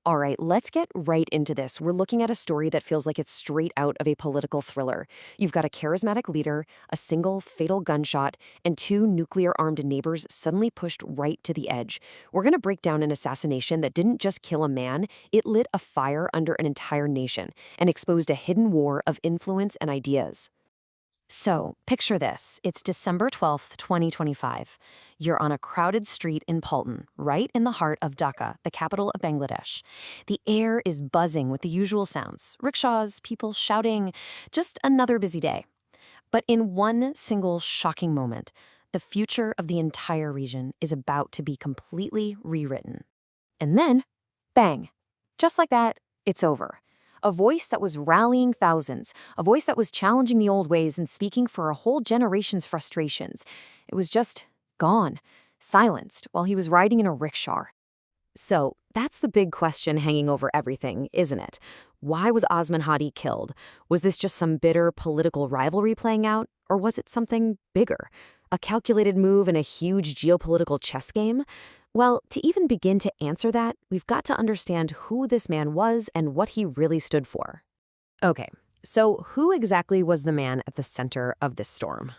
All right, let's get right into this. We're looking at a story that feels like it's straight out of a political thriller. You've got a charismatic leader, a single fatal gunshot, and two nuclear-armed neighbors suddenly pushed right to the edge. We're going to break down an assassination that didn't just kill a man, it lit a fire under an entire nation and exposed a hidden war of influence and ideas. So, picture this. It's December 12th, 2025. You're on a crowded street in Paltan, right in the heart of Dhaka, the capital of Bangladesh. The air is buzzing with the usual sounds rickshaws, people shouting, just another busy day. But in one single shocking moment, the future of the entire region is about to be completely rewritten. And then, bang, just like that, it's over. A voice that was rallying thousands, a voice that was challenging the old ways and speaking for a whole generation's frustrations. It was just gone, silenced, while he was riding in a rickshaw. So, that's the big question hanging over everything, isn't it? Why was Osman Hadi killed? Was this just some bitter political rivalry playing out? Or was it something bigger? A calculated move in a huge geopolitical chess game? Well, to even begin to answer that, we've got to understand who this man was and what he really stood for. Okay, so who exactly was the man at the center of this storm?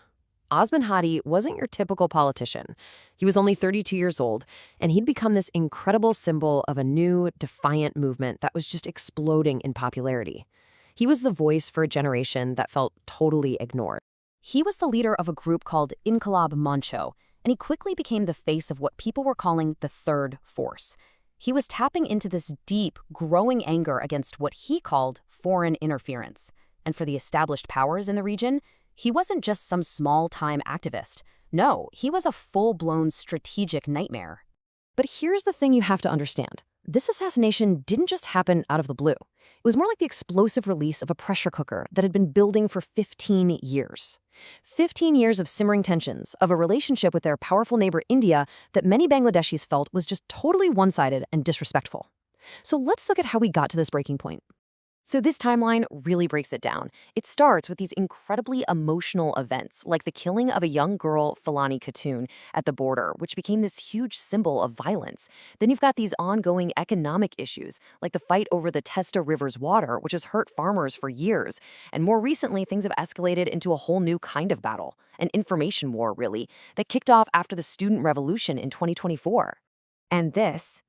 Osman Hadi wasn't your typical politician. He was only 32 years old, and he'd become this incredible symbol of a new, defiant movement that was just exploding in popularity. He was the voice for a generation that felt totally ignored. He was the leader of a group called Inqilab Moncho, and he quickly became the face of what people were calling the third force. He was tapping into this deep, growing anger against what he called foreign interference. And for the established powers in the region, he wasn't just some small-time activist. No, he was a full-blown strategic nightmare. But here's the thing you have to understand. This assassination didn't just happen out of the blue. It was more like the explosive release of a pressure cooker that had been building for 15 years. 15 years of simmering tensions, of a relationship with their powerful neighbor India that many Bangladeshis felt was just totally one-sided and disrespectful. So let's look at how we got to this breaking point. So this timeline really breaks it down. It starts with these incredibly emotional events, like the killing of a young girl, Falani Khatun, at the border, which became this huge symbol of violence. Then you've got these ongoing economic issues, like the fight over the Teesta River's water, which has hurt farmers for years. And more recently, things have escalated into a whole new kind of battle, an information war, really, that kicked off after the student revolution in 2024. And this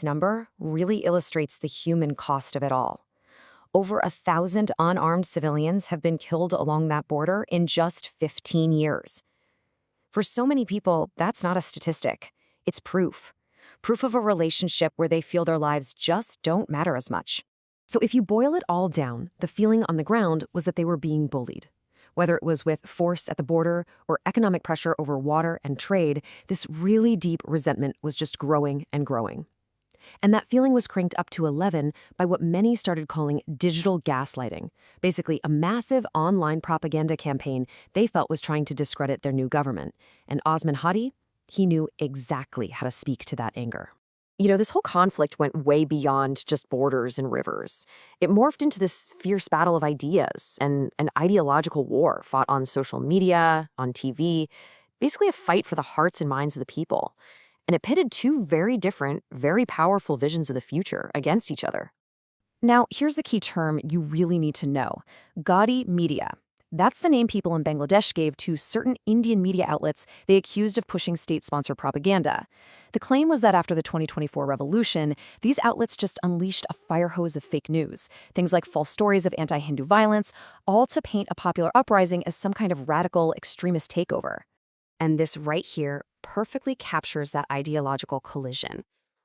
number really illustrates the human cost of it all. Over 1,000 unarmed civilians have been killed along that border in just 15 years. For so many people, that's not a statistic. It's proof. Proof of a relationship where they feel their lives just don't matter as much. So if you boil it all down, the feeling on the ground was that they were being bullied. Whether it was with force at the border or economic pressure over water and trade, this really deep resentment was just growing and growing. And that feeling was cranked up to 11 by what many started calling digital gaslighting, basically a massive online propaganda campaign they felt was trying to discredit their new government. And Osman Hadi, he knew exactly how to speak to that anger. You know, this whole conflict went way beyond just borders and rivers. It morphed into this fierce battle of ideas and an ideological war fought on social media, on TV, basically a fight for the hearts and minds of the people. And it pitted two very different, very powerful visions of the future against each other. Now, here's a key term you really need to know: Godi Media. That's the name people in Bangladesh gave to certain Indian media outlets they accused of pushing state-sponsored propaganda. The claim was that after the 2024 revolution, these outlets just unleashed a fire hose of fake news, things like false stories of anti-Hindu violence, all to paint a popular uprising as some kind of radical extremist takeover. And this right here perfectly captures that ideological collision.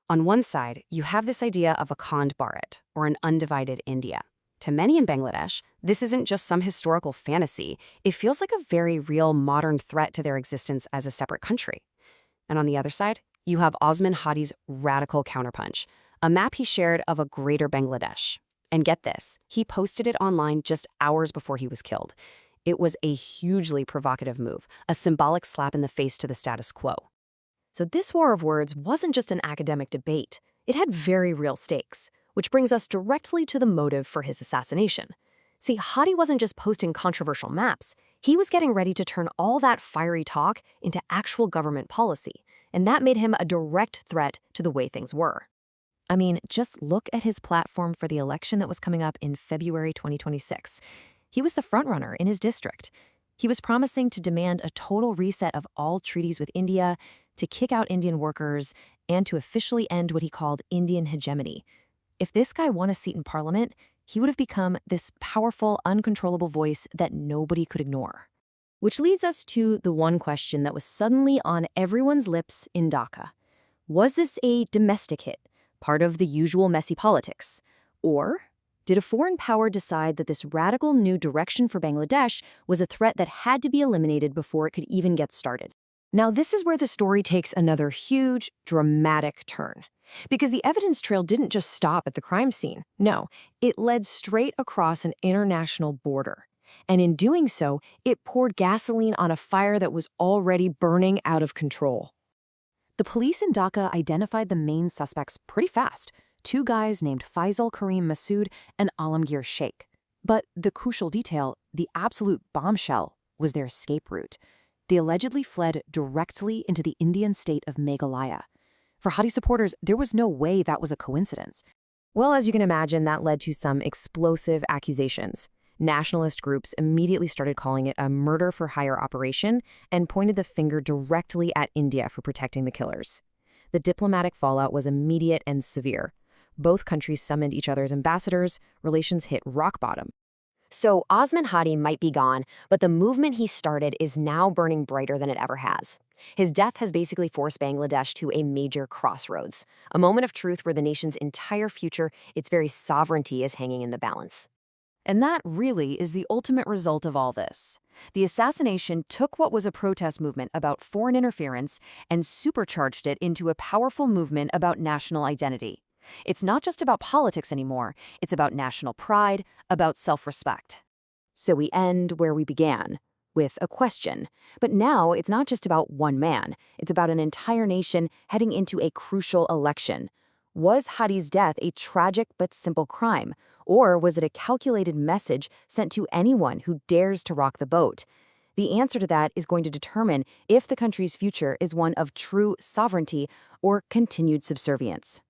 On one side, you have this idea of a Akhand Bharat, or an undivided India. To many in Bangladesh, this isn't just some historical fantasy. It feels like a very real modern threat to their existence as a separate country. And on the other side, you have Osman Hadi's radical counterpunch, a map he shared of a greater Bangladesh. And get this, he posted it online just hours before he was killed. It was a hugely provocative move, a symbolic slap in the face to the status quo. So this war of words wasn't just an academic debate. It had very real stakes, which brings us directly to the motive for his assassination. See, Hadi wasn't just posting controversial maps. He was getting ready to turn all that fiery talk into actual government policy, and that made him a direct threat to the way things were. I mean, just look at his platform for the election that was coming up in February 2026. He was the frontrunner in his district. He was promising to demand a total reset of all treaties with India, to kick out Indian workers, and to officially end what he called Indian hegemony. If this guy won a seat in parliament, he would have become this powerful, uncontrollable voice that nobody could ignore. Which leads us to the one question that was suddenly on everyone's lips in Dhaka. Was this a domestic hit, part of the usual messy politics? Or did a foreign power decide that this radical new direction for Bangladesh was a threat that had to be eliminated before it could even get started? Now, this is where the story takes another huge, dramatic turn. Because the evidence trail didn't just stop at the crime scene. No, it led straight across an international border. And in doing so, it poured gasoline on a fire that was already burning out of control. The police in Dhaka identified the main suspects pretty fast. Two guys named Faisal Karim Masood and Alamgir Sheikh. But the crucial detail, the absolute bombshell, was their escape route. They allegedly fled directly into the Indian state of Meghalaya. For Hadi supporters, there was no way that was a coincidence. Well, as you can imagine, that led to some explosive accusations. Nationalist groups immediately started calling it a murder-for-hire operation and pointed the finger directly at India for protecting the killers. The diplomatic fallout was immediate and severe. Both countries summoned each other's ambassadors. Relations hit rock bottom. So Osman Hadi might be gone, but the movement he started is now burning brighter than it ever has. His death has basically forced Bangladesh to a major crossroads, a moment of truth where the nation's entire future, its very sovereignty, is hanging in the balance. And that really is the ultimate result of all this. The assassination took what was a protest movement about foreign interference and supercharged it into a powerful movement about national identity. It's not just about politics anymore, it's about national pride, about self-respect. So we end where we began, with a question. But now it's not just about one man, it's about an entire nation heading into a crucial election. Was Hadi's death a tragic but simple crime, or was it a calculated message sent to anyone who dares to rock the boat? The answer to that is going to determine if the country's future is one of true sovereignty or continued subservience.